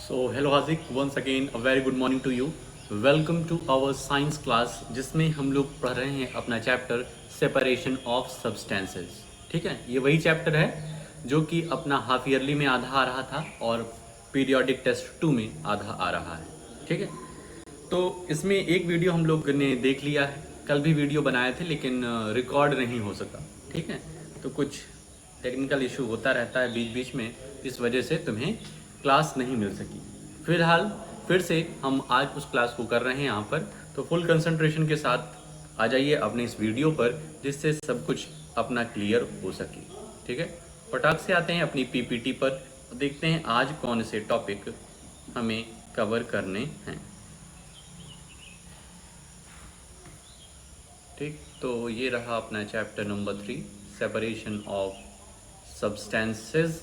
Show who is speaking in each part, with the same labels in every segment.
Speaker 1: Hello Hazik, once again a very good morning to you. Welcome to our science class जिसमें हम लोग पढ़ रहे हैं अपना चैप्टर सेपरेशन ऑफ सब्सटेंसेस। ठीक है, ये वही चैप्टर है जो कि अपना हाफ ईयरली में आधा आ रहा था और पीरियोडिक टेस्ट 2 में आधा आ रहा है। ठीक है, तो इसमें एक वीडियो हम लोग ने देख लिया है, कल भी वीडियो बनाए थे लेकिन रिकॉर्ड नहीं हो सका। ठीक है, तो कुछ टेक्निकल इशू होता रहता है बीच बीच में, इस वजह से तुम्हें क्लास नहीं मिल सकी। फिलहाल फिर से हम आज उस क्लास को कर रहे हैं यहाँ पर, तो फुल कंसंट्रेशन के साथ आ जाइए अपने इस वीडियो पर जिससे सब कुछ अपना क्लियर हो सके। ठीक है, फटाक से आते हैं अपनी पीपीटी पर, देखते हैं आज कौन से टॉपिक हमें कवर करने हैं। ठीक, तो ये रहा अपना chapter number 3 separation of substances,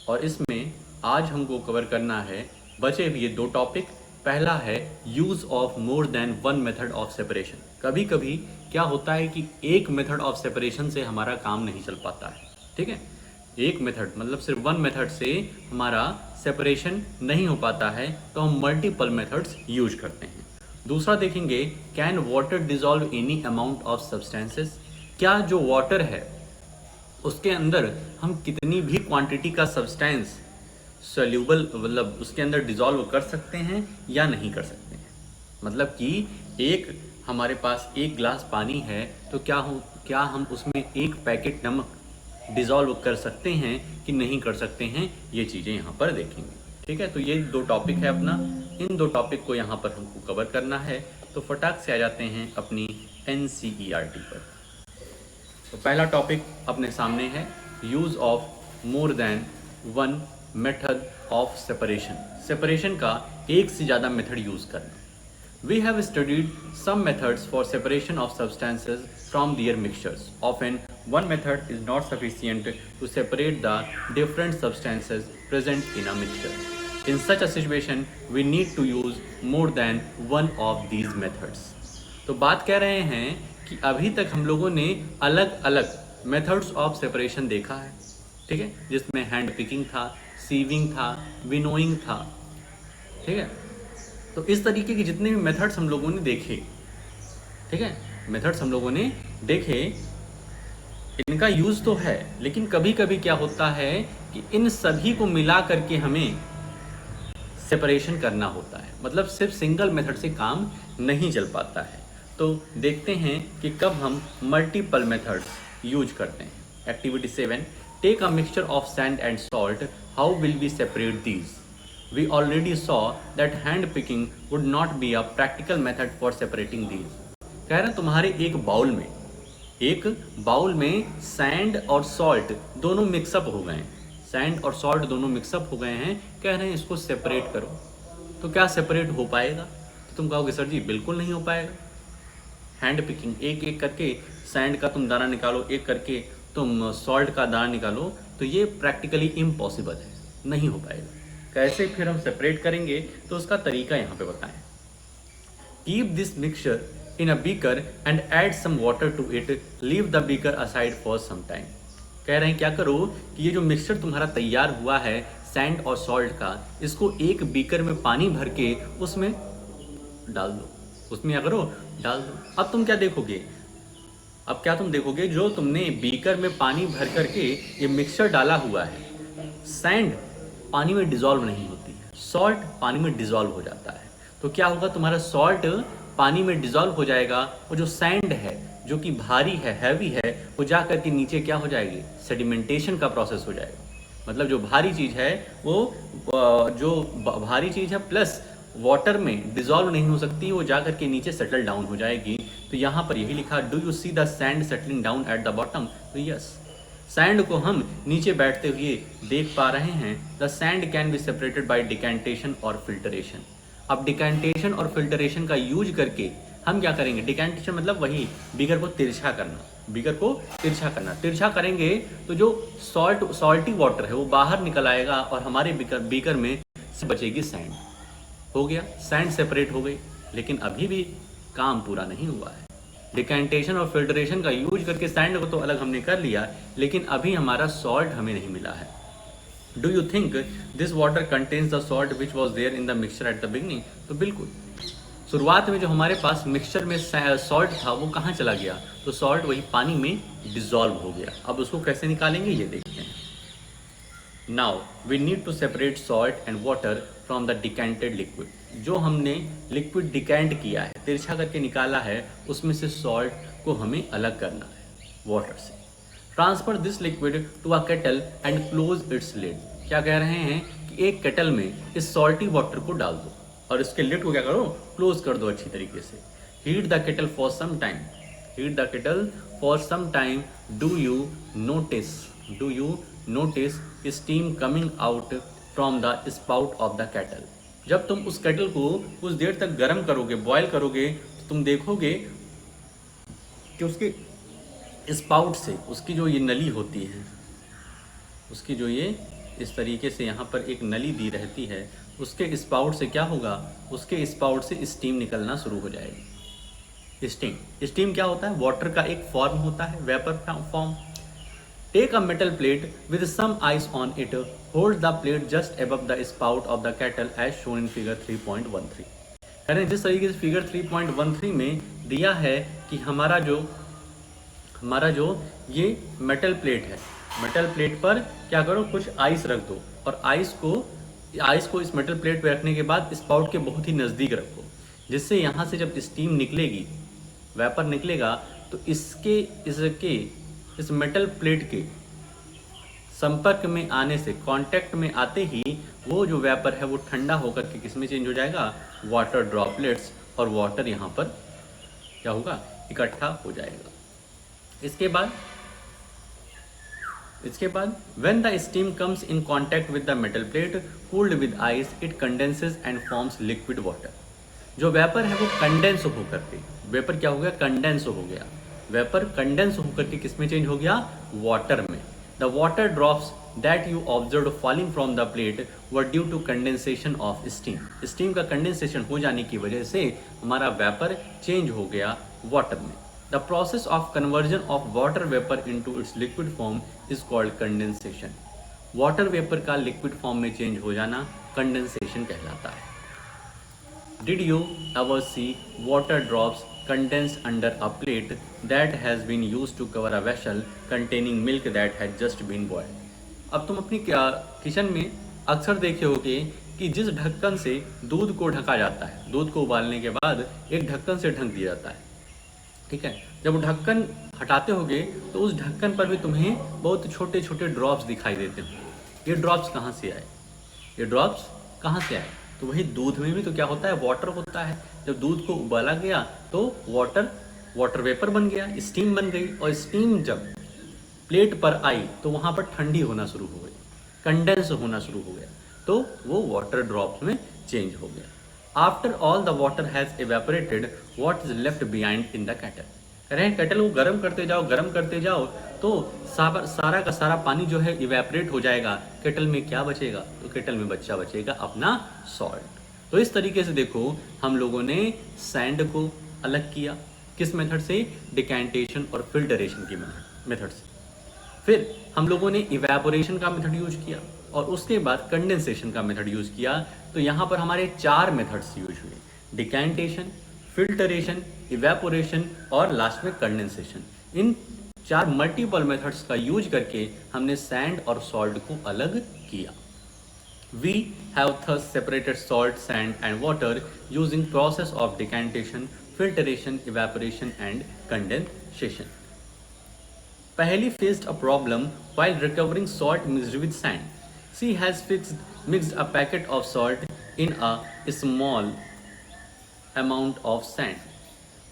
Speaker 1: और इसमें आज हमको कवर करना है बचे हुए दो टॉपिक। पहला है use of more than one method of separation. कभी कभी क्या होता है कि एक मेथड ऑफ सेपरेशन से हमारा काम नहीं चल पाता है। ठीक है, एक मेथड मतलब सिर्फ वन मेथड से हमारा सेपरेशन नहीं हो पाता है, तो हम मल्टीपल मेथड्स यूज करते हैं। दूसरा देखेंगे, can water dissolve any amount of substances. क्या जो वाटर है उसके अंदर हम कितनी भी क्वांटिटी का सब्सटेंस सोल्यूबल मतलब उसके अंदर डिजॉल्व कर सकते हैं या नहीं कर सकते हैं। मतलब कि एक हमारे पास एक गिलास पानी है, तो क्या हम उसमें एक पैकेट नमक डिजॉल्व कर सकते हैं कि नहीं कर सकते हैं, ये चीज़ें यहाँ पर देखेंगे। ठीक है, तो ये दो टॉपिक है अपना, इन दो टॉपिक को यहाँ पर हमको कवर करना है। तो फटाक से आ जाते हैं अपनी NCERT पर। तो पहला टॉपिक अपने सामने है use of more than one method of separation. Separation का एक से ज़्यादा मेथड यूज़ करना। We have studied some methods for separation of substances from their mixtures. Often one method is not sufficient to separate the different substances present in a mixture. In such a situation, we need to use more than one of these methods. तो बात कह रहे हैं कि अभी तक हम लोगों ने अलग अलग मेथड्स ऑफ सेपरेशन देखा है। ठीक है, जिसमें हैंड पिकिंग था, सीविंग था, विनोइंग था। ठीक है, तो इस तरीके के जितने भी मेथड्स हम लोगों ने देखे, ठीक है, मेथड्स हम लोगों ने देखे, इनका यूज़ तो है, लेकिन कभी कभी क्या होता है कि इन सभी को मिला करके हमें सेपरेशन करना होता है। मतलब सिर्फ सिंगल मेथड से काम नहीं चल पाता है। तो देखते हैं कि कब हम मल्टीपल मेथड्स यूज करते हैं। Activity 7, take a mixture of sand and salt, how will we separate these. We already saw that hand picking would not be a practical method for separating these. कह रहे हैं तुम्हारे एक bowl में sand और salt दोनों mix up हो गए हैं, सैंड और सॉल्ट दोनों मिक्सअप हो गए हैं। कह रहे हैं इसको सेपरेट करो, तो क्या सेपरेट हो पाएगा? तो तुम कहोगे सर जी बिल्कुल नहीं हो पाएगा। हैंड पिकिंग, एक एक करके सैंड का तुम दाना निकालो, एक करके तुम सॉल्ट का दाना निकालो, तो ये प्रैक्टिकली इम्पॉसिबल है, नहीं हो पाएगा। कैसे फिर हम सेपरेट करेंगे? तो उसका तरीका यहाँ पे बताएं। Keep this mixture in a beaker and add some water to it. Leave the beaker aside for some time. कह रहे हैं क्या करो कि ये जो मिक्सचर तुम्हारा तैयार हुआ है सैंड और सॉल्ट का, इसको एक बीकर में पानी भर के उसमें डाल दो, उसमें क्या करो, डाल दो। अब तुम क्या देखोगे, तुम देखोगे जो तुमने बीकर में पानी भर करके ये मिक्सचर डाला हुआ है, सैंड पानी में डिजॉल्व नहीं होती है, सॉल्ट पानी में डिजॉल्व हो जाता है। तो क्या होगा, तुम्हारा सॉल्ट पानी में डिजॉल्व हो जाएगा, वो जो सैंड है जो कि भारी है, हैवी है, वो जा करके नीचे क्या हो जाएगी, सेडिमेंटेशन का प्रोसेस हो जाएगा। मतलब जो भारी चीज़ है वो जो भारी चीज़ है प्लस वाटर में डिजॉल्व नहीं हो सकती, वो जा करके नीचे सेटल डाउन हो जाएगी। तो यहाँ पर यही लिखा, do you see the sand settling down at the bottom. तो यस, सैंड को हम नीचे बैठते हुए देख पा रहे हैं। The sand can be separated by decantation और फिल्टरेशन। अब डिकेंटेशन और फिल्टरेशन का यूज करके हम क्या करेंगे, डिकेंटेशन मतलब वही बीकर को तिरछा करना, तिरछा करेंगे तो जो सॉल्टी वाटर है वो बाहर निकल आएगा और हमारे बीकर में से बचेगी सैंड। हो गया, सैंड सेपरेट हो गई, लेकिन अभी भी काम पूरा नहीं हुआ है। डिकेंटेशन और फिल्टरेशन का यूज करके सैंड को तो अलग हमने कर लिया, लेकिन अभी हमारा सॉल्ट हमें नहीं मिला है। Do you think this water contains the salt which was there in the mixture at the beginning? तो बिल्कुल, शुरुआत में जो हमारे पास मिक्सचर में सॉल्ट था वो कहाँ चला गया? तो सॉल्ट वही पानी में डिजॉल्व हो गया। अब उसको कैसे निकालेंगे ये देखते हैं। Now we need to separate salt and water from the decanted liquid. जो हमने लिक्विड डिकेंट किया है, तिरछा करके निकाला है, उसमें से सॉल्ट को हमें अलग करना है वाटर से। Transfer this liquid to a kettle and close its lid. क्या कह रहे हैं कि एक केटल में इस सॉल्टी वाटर को डाल दो और इसके लिड को क्या करो? क्लोज कर दो अच्छी तरीके से। Heat the kettle for some time. Heat the kettle for some time. Do you notice steam coming out from the spout of the kettle? जब तुम उस केटल को कुछ देर तक गर्म करोगे, बॉयल करोगे, तो तुम देखोगे कि उसके स्पाउट से, उसकी जो ये नली होती है, उसकी जो ये इस तरीके से यहाँ पर एक नली दी रहती है, उसके स्पाउट से क्या होगा? उसके स्पाउट से स्टीम निकलना शुरू हो जाएगी। स्टीम क्या होता है? वाटर का एक फॉर्म होता है, vapour form. Take a metal plate with some ice on it, hold the plate just above the spout of the kettle as shown in figure 3.13। कह रहे हैं जिस तरीके से फिगर 3.13 में दिया है कि हमारा जो ये मेटल प्लेट है, मेटल प्लेट पर क्या करो? कुछ आइस रख दो और आइस को इस मेटल प्लेट पे रखने के बाद स्पाउट के बहुत ही नज़दीक रखो, जिससे यहाँ से जब स्टीम निकलेगी, वेपर निकलेगा, तो इस मेटल प्लेट के संपर्क में आने से, कांटेक्ट में आते ही वो जो वेपर है वो ठंडा होकर के किस में चेंज हो जाएगा? वाटर ड्रॉपलेट्स, और वाटर यहाँ पर क्या होगा? इकट्ठा हो जाएगा। इसके बाद when the steam comes in contact with the metal plate cooled with ice, it condenses and forms liquid water। जो वेपर है वो कंडेंस होकर के, वेपर क्या हो गया? कंडेंस हो गया। वेपर कंडेंस होकर के किस में चेंज हो गया? वाटर में। The water drops that you observe falling from the plate were due to condensation of steam. Steam का कंडेंसेशन हो जाने की वजह से हमारा वेपर चेंज हो गया वाटर में। The process of conversion of water vapor into its liquid form is called condensation। Water vapour का लिक्विड फॉर्म में चेंज हो जाना कंडेंसेशन कहलाता है। Did you ever see water drops condensed under a plate that has been used to cover a vessel containing milk that had just been boiled? अब तुम अपनी kitchen में अक्सर देखे होगे कि जिस ढक्कन से दूध को ढका जाता है, दूध को उबालने के बाद एक ढक्कन से ढक दिया जाता है, ठीक है? जब ढक्कन हटाते होगे तो उस ढक्कन पर भी तुम्हें बहुत छोटे छोटे ड्रॉप्स दिखाई देते हैं। ये ड्रॉप्स कहाँ से आए? तो वही दूध में भी तो क्या होता है? वाटर होता है। जब दूध को उबाला गया तो वाटर वेपर बन गया, स्टीम बन गई, और स्टीम जब प्लेट पर आई तो वहाँ पर ठंडी होना शुरू हो गई, कंडेंस होना शुरू हो गया, तो वो वाटर ड्रॉप्स में चेंज हो गया। After all the water has evaporated, what is left behind in the kettle? कह रहे हैं केटल को गर्म करते जाओ तो सारा का सारा पानी जो है इवेपोरेट हो जाएगा। केटल में क्या बचेगा? तो केटल में बचेगा अपना सॉल्ट। तो इस तरीके से देखो, हम लोगों ने सैंड को अलग किया, किस मेथड से? डिकेंटेशन और फिल्टरेशन की मेथड से। फिर हम लोगों ने इवेपोरेशन का मेथड यूज किया और उसके बाद कंडेंसेशन का मेथड यूज किया। तो यहाँ पर हमारे 4 मेथड्स यूज हुए: डिकेंटेशन, फिल्टरेशन, इवेपोरेशन और लास्ट में कंडेंसेशन। इन 4 मल्टीपल मेथड्स का यूज करके हमने सैंड और सॉल्ट को अलग किया। We have thus separated salt, sand and water using process of decantation, filtration, evaporation and condensation. Paheli faced a problem while recovering salt mixed with sand. She has mixed a packet of salt in a small amount of sand.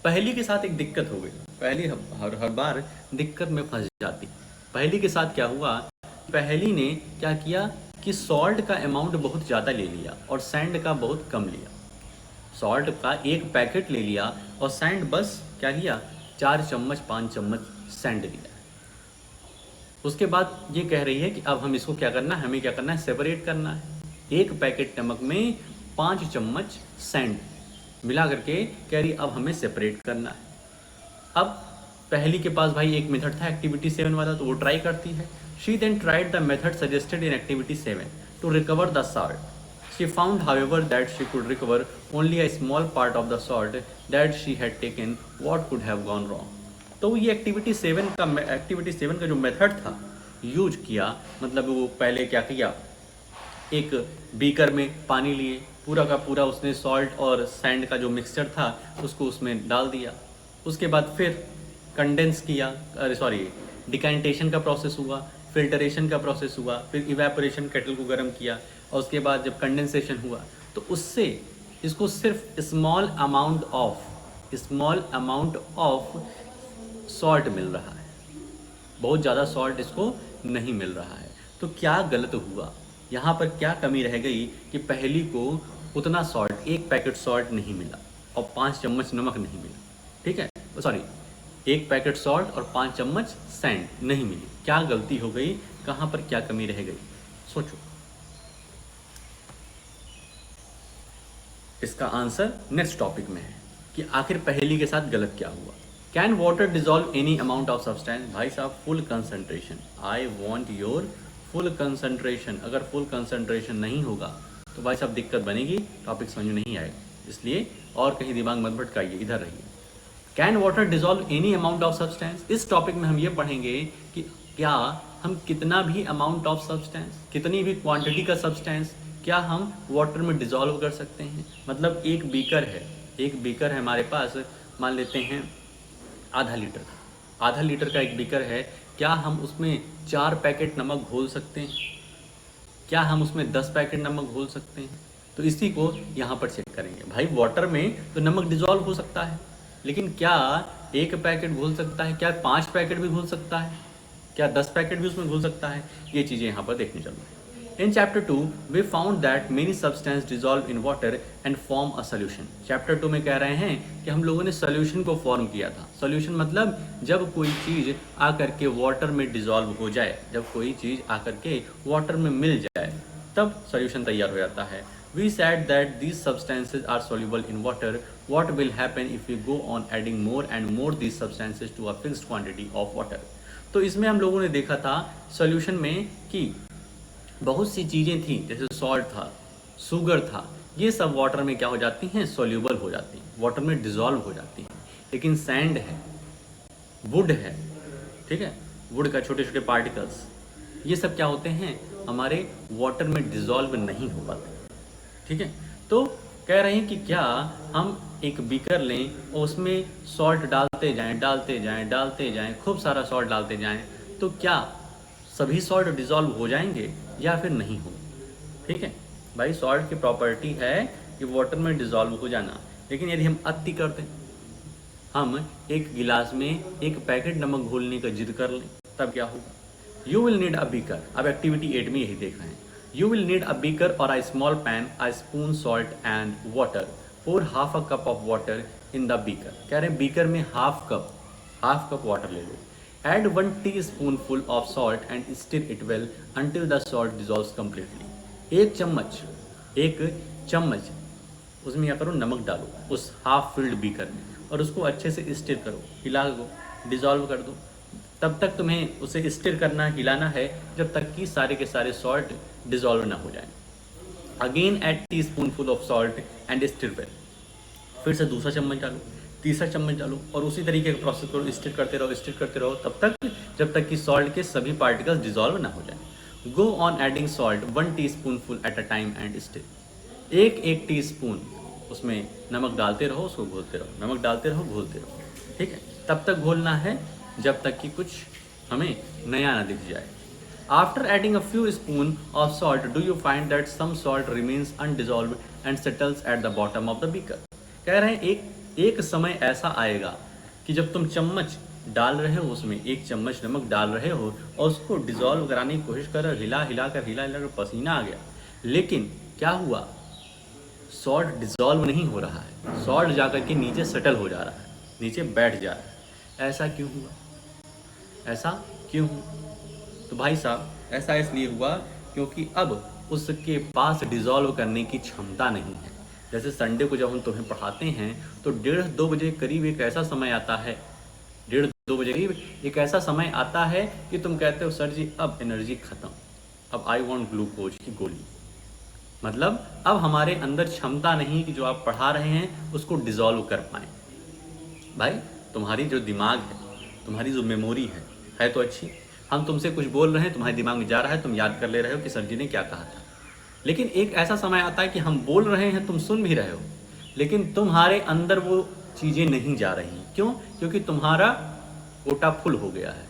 Speaker 1: पहली के साथ एक दिक्कत हो गई। पहली हर बार दिक्कत में फंस जाती। पहली के साथ क्या हुआ? पहली ने क्या किया कि सॉल्ट का अमाउंट बहुत ज़्यादा ले लिया और सैंड का बहुत कम लिया। सॉल्ट का एक पैकेट ले लिया और सैंड बस क्या लिया? 4 चम्मच 5 चम्मच सैंड लिया। उसके बाद ये कह रही है कि अब हम इसको क्या करना है? हमें क्या करना है? सेपरेट करना है। एक पैकेट नमक में 5 चम्मच सैंड मिला करके कह रही अब हमें सेपरेट करना है। अब पहली के पास भाई एक मेथड था एक्टिविटी 7 वाला, तो वो ट्राई करती है। She then tried the method suggested in activity 7 to recover the salt. She found, however, that she could recover only a small part of the salt that she had taken. What could have gone wrong? तो ये activity 7 का जो method था use किया, मतलब वो पहले क्या किया, एक बीकर में पानी लिए, पूरा का पूरा उसने सॉल्ट और सैंड का जो मिक्सचर था उसको उसमें डाल दिया। उसके बाद फिर कंडेंस किया, डिकाइंटेशन का प्रोसेस हुआ, फिल्टरेशन का प्रोसेस हुआ, फिर इवेपोरेशन, केटल को गर्म किया, और उसके बाद जब कंडेंसेशन हुआ तो उससे इसको सिर्फ स्मॉल अमाउंट ऑफ सॉल्ट मिल रहा है, बहुत ज़्यादा सॉल्ट इसको नहीं मिल रहा है। तो क्या गलत हुआ यहाँ पर, क्या कमी रह गई कि पहली को उतना सॉल्ट, 1 पैकेट सॉल्ट नहीं मिला और 5 चम्मच नमक नहीं मिला, ठीक है, 1 पैकेट सॉल्ट और 5 चम्मच सैंड नहीं मिली। क्या गलती हो गई, कहाँ पर क्या कमी रह गई, सोचो। इसका आंसर नेक्स्ट टॉपिक में है कि आखिर पहेली के साथ गलत क्या हुआ। Can water dissolve any amount of substance? भाई साहब full concentration, I want your full concentration. अगर फुल कंसंट्रेशन नहीं होगा तो भाई साहब दिक्कत बनेगी, टॉपिक समझ में नहीं आएगा, इसलिए और कहीं दिमाग मत भटकाइए, इधर रहिए। Can water dissolve any amount of substance? इस टॉपिक में हम ये पढ़ेंगे कि क्या हम कितना भी अमाउंट ऑफ सब्सटेंस, कितनी भी क्वांटिटी का सब्सटेंस क्या हम वाटर में डिजॉल्व कर सकते हैं। मतलब एक बीकर है हमारे पास, मान लेते हैं आधा लीटर का एक बीकर है, क्या हम उसमें 4 पैकेट नमक घोल सकते हैं? क्या हम उसमें 10 पैकेट नमक घोल सकते हैं? तो इसी को यहाँ पर चेक करेंगे। भाई वाटर में तो नमक डिजॉल्व हो सकता है, लेकिन क्या 1 पैकेट घोल सकता है, क्या 5 पैकेट भी घोल सकता है, क्या 10 पैकेट भी उसमें घोल सकता है, ये चीज़ें यहाँ पर देखने चल रही हैं। In chapter 2, we found that many substances dissolve in water and form a solution. Chapter 2 में कह रहे हैं कि हम लोगों ने solution को फॉर्म किया था। Solution मतलब जब कोई चीज़ आकर के वाटर में डिजॉल्व हो जाए, जब कोई चीज़ आकर के वाटर में मिल जाए, तब solution तैयार हो जाता है। We said that these substances are soluble in water. What will happen if we go on adding more and more these substances to a fixed quantity of water? तो इसमें हम लोगों ने देखा था solution में कि बहुत सी चीज़ें थी, जैसे सॉल्ट था, शुगर था, ये सब वाटर में क्या हो जाती हैं, सोल्यूबल हो जाती हैं, वाटर में डिज़ोल्व हो जाती हैं। लेकिन सैंड है, वुड है, ठीक है, वुड का छोटे छोटे पार्टिकल्स, ये सब क्या होते हैं, हमारे वाटर में डिज़ोल्व नहीं हो पाते, ठीक है। तो कह रहे हैं कि क्या हम एक बीकर लें और उसमें सॉल्ट डालते जाएं, खूब सारा सॉल्ट डालते जाएं, तो क्या सभी सॉल्ट डिज़ोल्व हो जाएंगे या फिर नहीं हो, ठीक है। भाई सॉल्ट की प्रॉपर्टी है कि वाटर में डिज़ोल्व हो जाना, लेकिन यदि हम अति कर दें, हम एक गिलास में 1 पैकेट नमक घोलने का जिद कर लें, तब क्या होगा। You will need a beaker, अब एक्टिविटी 8 में यही देख रहे हैं। You will need a beaker और a small pan, a spoon salt and water, pour half a cup of water in the beaker. कह रहे हैं बीकर में हाफ कप वाटर ले लो। Add 1 teaspoonful of salt and stir it well until the salt dissolves completely. एक चम्मच उसमें क्या करो, नमक डालो उस हाफ फिल्ड बीकर में और उसको अच्छे से स्टिर करो, हिला दो, डिज़ोल्व कर दो। तब तक तुम्हें उसे स्टिर करना, हिलाना है जब तक कि सारे के सारे सॉल्ट डिज़ोल्व ना हो जाए। Again add teaspoonful of salt and stir well, फिर से दूसरा चम्मच डालो, तीसरा चम्मच डालो और उसी तरीके का प्रोसेस करो, स्टिर करते रहो तब तक जब तक कि सॉल्ट के सभी पार्टिकल्स डिजॉल्व ना हो जाए। Go on adding salt 1 teaspoonful at a time and stir. एक टीस्पून उसमें नमक डालते रहो, उसको घोलते रहो, नमक डालते रहो, घोलते रहो, ठीक है। तब तक घोलना है जब तक कि कुछ हमें नया ना दिख जाए। After adding a few spoon of salt, do you find that some salt remains undissolved and settles at the bottom of the beaker? कह रहे हैं एक समय ऐसा आएगा कि जब तुम चम्मच डाल रहे हो, उसमें 1 चम्मच नमक डाल रहे हो और उसको डिज़ोल्व कराने की कोशिश कर रहे हो, हिला कर पसीना आ गया, लेकिन क्या हुआ, सॉल्ट डिज़ोल्व नहीं हो रहा है, सॉल्ट जाकर के नीचे सेटल हो जा रहा है, नीचे बैठ जा रहा है। ऐसा क्यों हुआ? तो भाई साहब ऐसा इसलिए हुआ क्योंकि अब उसके पास डिज़ोल्व करने की क्षमता नहीं है। जैसे संडे को जब हम तुम्हें पढ़ाते हैं तो 1:30-2 बजे करीब एक ऐसा समय आता है 1:30-2 बजे करीब एक ऐसा समय आता है कि तुम कहते हो सर जी अब एनर्जी खत्म, अब आई वांट ग्लूकोज की गोली। मतलब अब हमारे अंदर क्षमता नहीं कि जो आप पढ़ा रहे हैं उसको डिसॉल्व कर पाएँ। भाई तुम्हारी जो दिमाग है, तुम्हारी जो मेमोरी है तो अच्छी। हम तुमसे कुछ बोल रहे हैं, तुम्हारे दिमाग में जा रहा है, तुम याद कर ले रहे हो कि सर जी ने क्या कहा था। लेकिन एक ऐसा समय आता है कि हम बोल रहे हैं, तुम सुन भी रहे हो, लेकिन तुम्हारे अंदर वो चीज़ें नहीं जा रही। क्यों? क्योंकि तुम्हारा कोटा फुल हो गया है,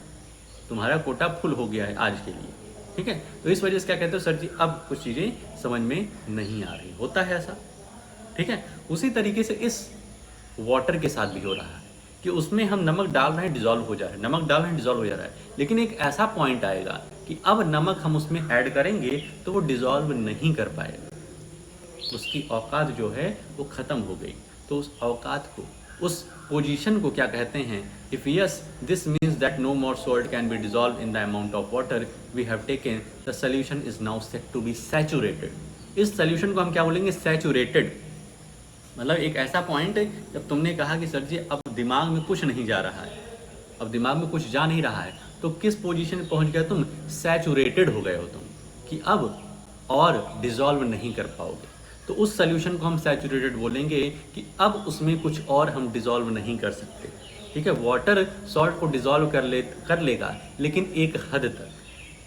Speaker 1: तुम्हारा कोटा फुल हो गया है आज के लिए। ठीक है, तो इस वजह से क्या कहते हो सर जी अब कुछ चीज़ें समझ में नहीं आ रही, होता है ऐसा। ठीक है, उसी तरीके से इस वाटर के साथ भी हो रहा है कि उसमें हम नमक डाल रहे हैं, डिजॉल्व हो जा रहा है, नमक डाल रहे हैं, डिजॉल्व हो जा रहा है। लेकिन एक ऐसा पॉइंट आएगा कि अब नमक हम उसमें ऐड करेंगे तो वो डिजॉल्व नहीं कर पाएगा, उसकी औकात जो है वो ख़त्म हो गई। तो उस औकात को, उस पोजीशन को क्या कहते हैं? If yes this means that no more salt can be dissolve in the amount of water we have taken, the solution is now set to be saturated. इस सोल्यूशन को हम क्या बोलेंगे? सैचुरेटेड। मतलब एक ऐसा पॉइंट जब तुमने कहा कि सर जी अब दिमाग में कुछ नहीं जा रहा है, अब दिमाग में कुछ जा नहीं रहा है, तो किस पोजीशन में पहुंच गया तुम? सैचुरेटेड हो गए हो तुम, कि अब और डिजॉल्व नहीं कर पाओगे। तो उस सोल्यूशन को हम सैचुरेटेड बोलेंगे कि अब उसमें कुछ और हम डिजॉल्व नहीं कर सकते। ठीक है, वाटर सॉल्ट को डिजॉल्व कर लेगा, लेकिन एक हद तक।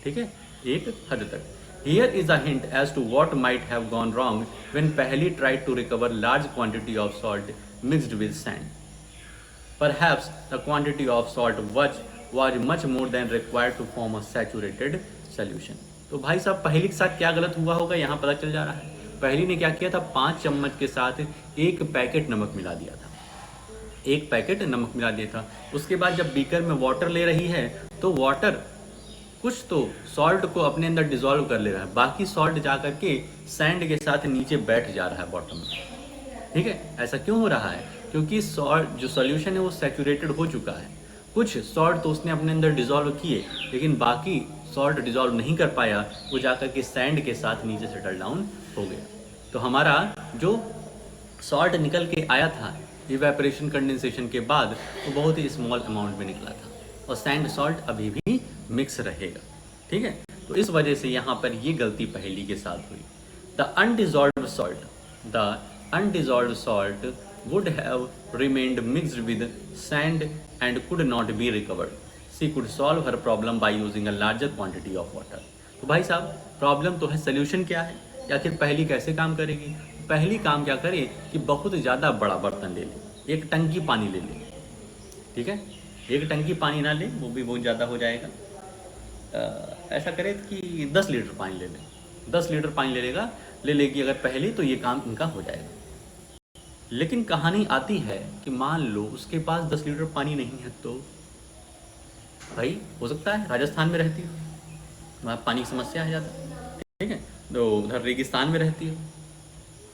Speaker 1: ठीक है, एक हद तक। Here is a hint as to what might have gone wrong when Paheli tried to recover large quantity of salt mixed with sand. Perhaps the quantity of salt was much more than required to form a saturated solution. तो भाई साहब पहेली के साथ क्या गलत हुआ होगा यहाँ पता चल जा रहा है। पहेली ने क्या किया था? 5 चम्मच के साथ 1 पैकेट नमक मिला दिया था, 1 पैकेट नमक मिला दिया था। उसके बाद जब बीकर में वाटर ले रही है तो वाटर कुछ तो सॉल्ट को अपने अंदर डिजॉल्व कर ले रहा है, बाकी सॉल्ट जा करके सैंड के साथ नीचे बैठ जा रहा है बॉटम में। ठीक है, ऐसा क्यों हो रहा है? क्योंकि सॉल्ट जो सॉल्यूशन है वो सैचुरेटेड हो चुका है। कुछ सॉल्ट तो उसने अपने अंदर डिजॉल्व किए, लेकिन बाकी सॉल्ट डिजॉल्व नहीं कर पाया, वो जाकर के सैंड के साथ नीचे सेटल डाउन हो गया। तो हमारा जो सॉल्ट निकल के आया था इवेपोरेशन कंडेंसेशन के बाद, वो बहुत ही स्मॉल अमाउंट में निकला था, और सैंड सॉल्ट अभी भी मिक्स रहेगा। ठीक है, तो इस वजह से यहाँ पर ये गलती पहेली के साथ हुई। The undissolved salt would have remained mixed with sand and could not be recovered. She could solve her problem by using a larger quantity of water. तो भाई साहब प्रॉब्लम तो है, सोल्यूशन क्या है? या फिर पहली कैसे काम करेगी? पहली काम क्या करे कि बहुत ज़्यादा बड़ा बर्तन ले ले, एक टंकी पानी ले ले। ठीक है, एक टंकी पानी ना ले, वो भी बहुत ज़्यादा हो जाएगा। ऐसा करे कि 10 लीटर पानी ले ले, 10 लीटर पानी ले लेगी अगर पहले, तो ये काम इनका हो जाएगा। लेकिन कहानी आती है कि मान लो उसके पास 10 लीटर पानी नहीं है, तो भाई हो सकता है राजस्थान में रहती हो, वहाँ पानी की समस्या है ज़्यादा। ठीक है, तो उधर रेगिस्तान में रहती हो,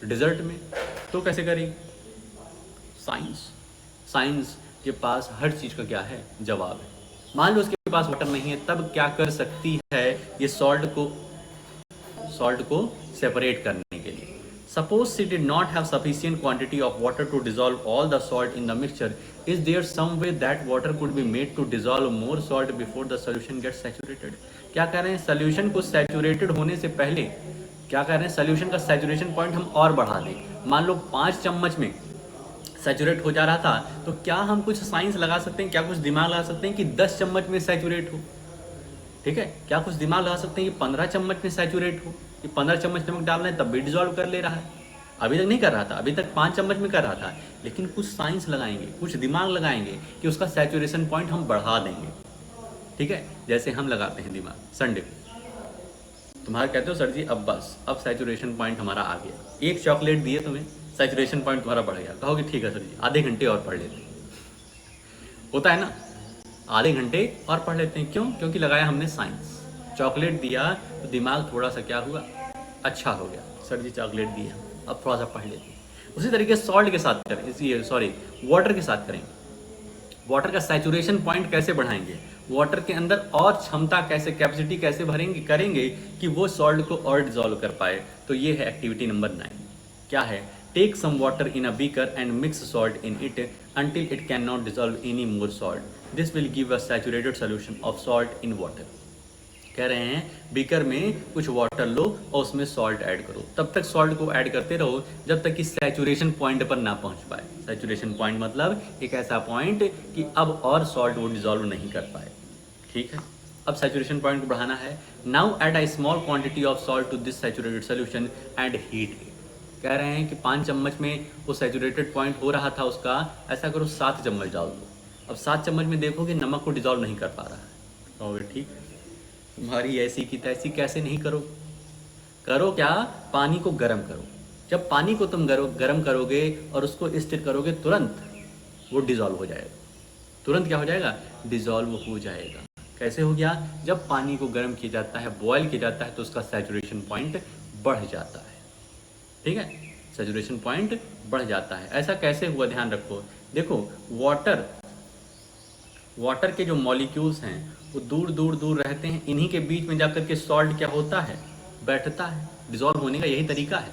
Speaker 1: डिजर्ट में, तो कैसे करेगी? साइंस के पास हर चीज़ का क्या है? जवाब है। मान लो उसके पास वाटर नहीं है, तब क्या कर सकती है? ये सॉल्ट को सेपरेट करने के लिए। Suppose she did not have sufficient quantity of water to dissolve all the salt in the mixture. Is there some way that water could be made to dissolve more salt before the solution gets saturated? क्या कह रहे हैं? Solution को saturated होने से पहले क्या कह रहे हैं? सोल्यूशन का सैचुरेशन पॉइंट हम और बढ़ा दें। मान लो 5 चम्मच में सैचुरेट हो जा रहा था, तो क्या हम कुछ साइंस लगा सकते हैं, क्या कुछ दिमाग लगा सकते हैं कि 10 चम्मच में सैचुरेट हो? ठीक है, क्या कुछ दिमाग लगा सकते हैं कि 15 चम्मच में सैचुरेट हो, कि 15 चम्मच नमक डाल रहे हैं तब भी डिजॉल्व कर ले रहा है? अभी तक नहीं कर रहा था, अभी तक 5 चम्मच में कर रहा था, लेकिन कुछ साइंस लगाएंगे, कुछ दिमाग लगाएंगे कि उसका सैचुरेशन पॉइंट हम बढ़ा देंगे। ठीक है, जैसे हम लगाते हैं दिमाग संडे को, तुम्हारा कहते हो सर जी अब बस, अब सैचुरेशन पॉइंट हमारा आ गया, एक चॉकलेट दिए तुम्हें, सैचुरेशन पॉइंट तुम्हारा बढ़ गया, कहोगे ठीक है सर जी आधे घंटे और पढ़ लेते हैं। होता है ना, आधे घंटे और पढ़ लेते हैं। क्यों? क्योंकि लगाया हमने साइंस। चॉकलेट दिया तो दिमाग थोड़ा सा क्या हुआ? अच्छा हो गया, सर जी चॉकलेट दिया, अब थोड़ा सा पढ़ लेते हैं। उसी तरीके सॉल्ट के साथ करें, वाटर के साथ करें। वाटर का सैचुरेशन पॉइंट कैसे बढ़ाएंगे? वाटर के अंदर और क्षमता कैसे, कैपेसिटी कैसे करेंगे कि वो सॉल्ट को और डिजॉल्व कर पाए? तो ये है एक्टिविटी नंबर 9। क्या है? Take some water in a beaker and mix salt in it until it cannot dissolve any more salt. This will give a saturated solution of salt in water. कह रहे हैं बीकर में कुछ water लो और उसमें salt add करो, तब तक सॉल्ट को ऐड करते रहो जब तक कि सैचुरेशन पॉइंट पर ना पहुंच पाए। सैचुरेशन पॉइंट मतलब एक ऐसा पॉइंट कि अब और सॉल्ट वो डिजोल्व नहीं कर पाए। ठीक है, अब सैचुरेशन पॉइंट को बढ़ाना है। Now add a small quantity of salt to this saturated solution and heat it. कह रहे हैं कि 5 चम्मच में वो सैचुरेटेड पॉइंट हो रहा था उसका, ऐसा करो 7 चम्मच डाल दो। अब 7 चम्मच में देखोगे नमक को डिजोल्व नहीं कर पा रहा है। कहोगे ठीक है, तुम्हारी ऐसी की तैसी, कैसे नहीं करो? करो क्या, पानी को गर्म करो। जब पानी को तुम गर्म करोगे और उसको स्टिर करोगे, तुरंत वो डिजोल्व हो जाएगा। तुरंत क्या हो जाएगा? डिजोल्व हो जाएगा। कैसे हो गया? जब पानी को गर्म किया जाता है, बॉयल किया जाता है, तो उसका सैचुरेशन पॉइंट बढ़ जाता है। ठीक है, सैचुरेशन पॉइंट बढ़ जाता है। ऐसा कैसे हुआ, ध्यान रखो। देखो, वाटर के जो मॉलिक्यूल्स हैं वो दूर दूर दूर रहते हैं, इन्हीं के बीच में जाकर के सॉल्ट क्या होता है? बैठता है। डिजोल्व होने का यही तरीका है।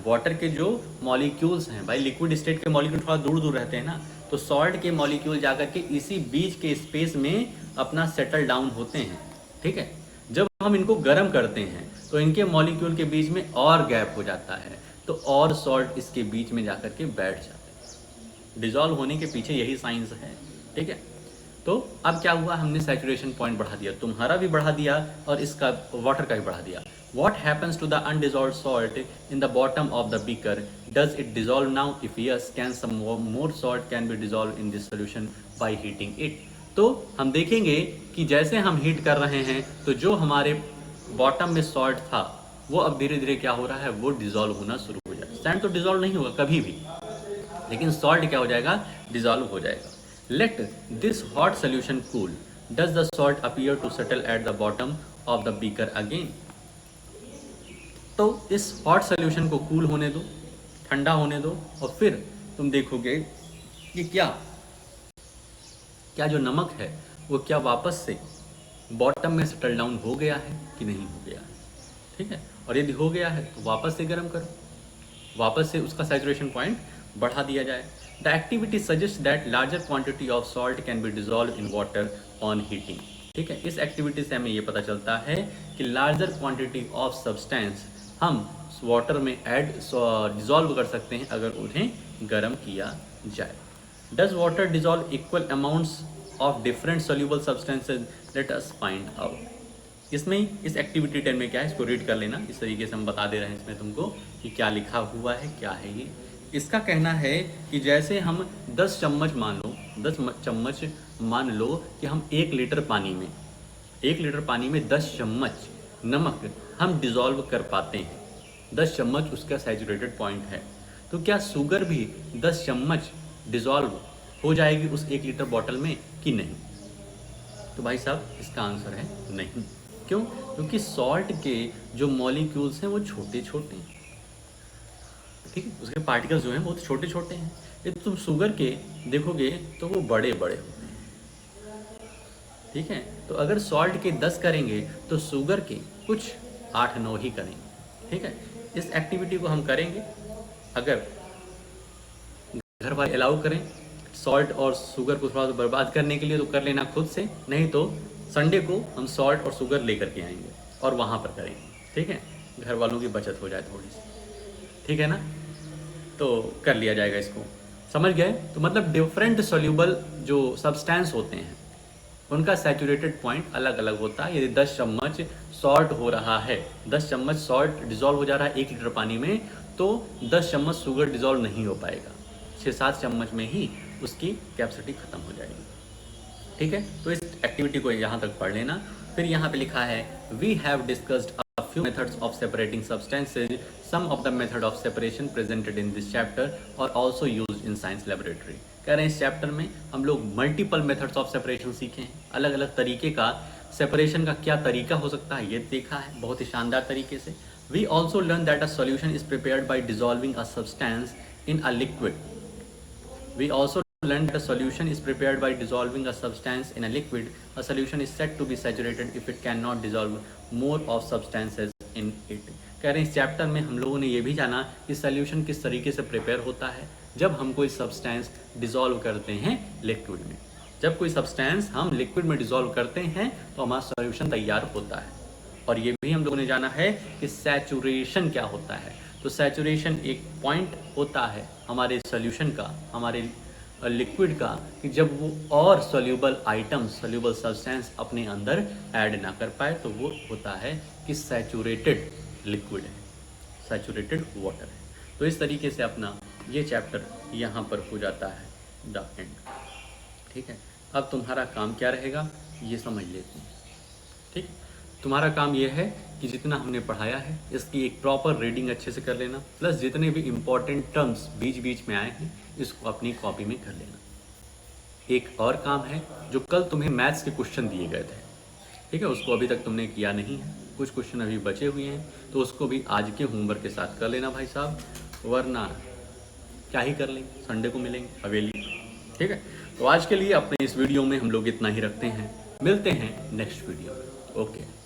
Speaker 1: वाटर के जो मॉलिक्यूल्स हैं, भाई लिक्विड स्टेट के मॉलिक्यूल थोड़ा दूर दूर रहते हैं ना, तो सॉल्ट के मॉलिक्यूल जाकर के इसी बीच के स्पेस में अपना सेटल डाउन होते हैं। ठीक है, जब हम इनको गर्म करते हैं तो इनके मॉलिक्यूल के बीच में और गैप हो जाता है, तो और सॉल्ट इसके बीच में जाकर के बैठ जाते हैं। डिजोल्व होने के पीछे यही साइंस है। ठीक है, तो अब क्या हुआ, हमने सैचुरेशन पॉइंट बढ़ा दिया, तुम्हारा भी बढ़ा दिया और इसका वाटर का भी बढ़ा दिया। What happens to the undissolved salt in the bottom of the beaker? Does it dissolve now? If yes, can some more salt can be dissolved in this solution by heating it? तो हम देखेंगे कि जैसे हम heat कर रहे हैं तो जो हमारे बॉटम में सॉल्ट था वो अब धीरे धीरे क्या हो रहा है, वो डिजोल्व होना शुरू हो जाएगा। सैंड तो डिजोल्व नहीं होगा कभी भी, लेकिन सॉल्ट क्या हो जाएगा? डिजोल्व हो जाएगा। Let this hot solution cool. Does the salt appear to settle at the bottom of the beaker again? तो इस हॉट सोल्यूशन को कूल होने दो, ठंडा होने दो, और फिर तुम देखोगे कि क्या जो नमक है वो क्या वापस से बॉटम में सेटल डाउन हो गया है कि नहीं हो गया है। ठीक है, और यदि हो गया है तो वापस से गर्म करो, वापस से उसका सैचुरेशन पॉइंट बढ़ा दिया जाए। The activity suggest that larger quantity of salt can B dissolve in water on heating. ठीक है, इस एक्टिविटी से हमें ये पता चलता है कि लार्जर क्वांटिटी ऑफ सब्सटेंस हम वाटर में डिजोल्व कर सकते हैं अगर उन्हें गर्म किया जाए। Does water dissolve equal amounts of different soluble substances? Let us find out. इसमें इस एक्टिविटी 10 में क्या है, इसको रीड कर लेना। इस तरीके से हम बता दे रहे हैं इसमें तुमको कि क्या लिखा हुआ है, क्या है ये। इसका कहना है कि जैसे हम 10 चम्मच मान लो कि हम 1 लीटर पानी में 10 चम्मच नमक हम डिजोल्व कर पाते हैं। 10 चम्मच उसका सैचुरेटेड पॉइंट है, तो क्या शुगर भी 10 चम्मच डिजोल्व हो जाएगी उस 1 लीटर बॉटल में कि नहीं? तो भाई साहब इसका आंसर है नहीं। क्यों? क्योंकि सॉल्ट के जो मॉलिक्यूल्स हैं वो छोटे छोटे हैं। ठीक है, उसके पार्टिकल्स जो हैं बहुत छोटे छोटे हैं। यदि तुम शुगर के देखोगे तो वो बड़े बड़े होते हैं। ठीक है, तो अगर सॉल्ट के 10 करेंगे तो शुगर के कुछ 8-9 ही करेंगे। ठीक है, इस एक्टिविटी को हम करेंगे अगर घर वाले अलाउ करें सॉल्ट और शुगर को थोड़ा सा बर्बाद करने के लिए, तो कर लेना खुद से, नहीं तो संडे को हम सॉल्ट और शुगर लेकर के आएंगे और वहाँ पर करेंगे। ठीक है, घर वालों की बचत हो जाए थोड़ी सी। ठीक है ना, तो कर लिया जाएगा इसको। समझ गए? तो मतलब डिफरेंट सोल्यूबल जो सब्सटेंस होते हैं उनका सैचुरेटेड पॉइंट अलग अलग होता है। यदि 10 चम्मच सॉल्ट हो रहा है, 10 चम्मच सॉल्ट डिजोल्व हो जा रहा है 1 लीटर पानी में, तो 10 चम्मच शुगर डिजोल्व नहीं हो पाएगा। 6-7 चम्मच में ही उसकी कैपेसिटी खत्म हो जाएगी। ठीक है, तो इस एक्टिविटी को यहाँ तक पढ़ लेना। फिर यहाँ पे लिखा है we have discussed a few methods of separating substances. Some of the method of separation presented in this chapter are also used in science laboratory. कह रहे हैं इस चैप्टर में हम लोग मल्टीपल मेथड्स ऑफ सेपरेशन सीखे हैं। अलग अलग तरीके का सेपरेशन का क्या तरीका हो सकता है ये देखा है बहुत ही शानदार तरीके से। We also learned that a solution is prepared by dissolving a substance in a liquid. We also learned that a solution is prepared by dissolving a substance in a liquid. A solution is said to be saturated if it cannot dissolve more of substances in it. कह रहे हैं इस chapter में हम लोगों ने ये भी जाना कि सोल्यूशन किस तरीके से प्रिपेयर होता है जब हम कोई सब्सटेंस डिसॉल्व करते हैं लिक्विड में। जब कोई सब्सटेंस हम लिक्विड में डिसॉल्व करते हैं तो हमारा सॉल्यूशन तैयार होता है। और ये भी हम लोगों ने जाना है कि सैचुरेशन क्या होता है। तो सैचुरेशन एक पॉइंट होता है हमारे सॉल्यूशन का, हमारे लिक्विड का, कि जब वो और सोल्यूबल आइटम, सोल्यूबल सब्सटेंस अपने अंदर ऐड ना कर पाए तो वो होता है कि सैचुरेटेड लिक्विड है, सैचुरेटेड वाटर है। तो इस तरीके से अपना ये चैप्टर यहाँ पर हो जाता है द एंड। ठीक है, अब तुम्हारा काम क्या रहेगा ये समझ लेते हैं। ठीक, तुम्हारा काम ये है कि जितना हमने पढ़ाया है इसकी एक प्रॉपर रीडिंग अच्छे से कर लेना, प्लस जितने भी इम्पोर्टेंट टर्म्स बीच बीच में आए हैं इसको अपनी कॉपी में कर लेना। एक और काम है, जो कल तुम्हें मैथ्स के क्वेश्चन दिए गए थे, ठीक है, उसको अभी तक तुमने किया नहीं है, कुछ क्वेश्चन अभी बचे हुए हैं, तो उसको भी आज के होमवर्क के साथ कर लेना भाई साहब, वरना क्या ही कर लेंगे, संडे को मिलेंगे हवेली। ठीक है, तो आज के लिए अपने इस वीडियो में हम लोग इतना ही रखते हैं, मिलते हैं नेक्स्ट वीडियो में। ओके।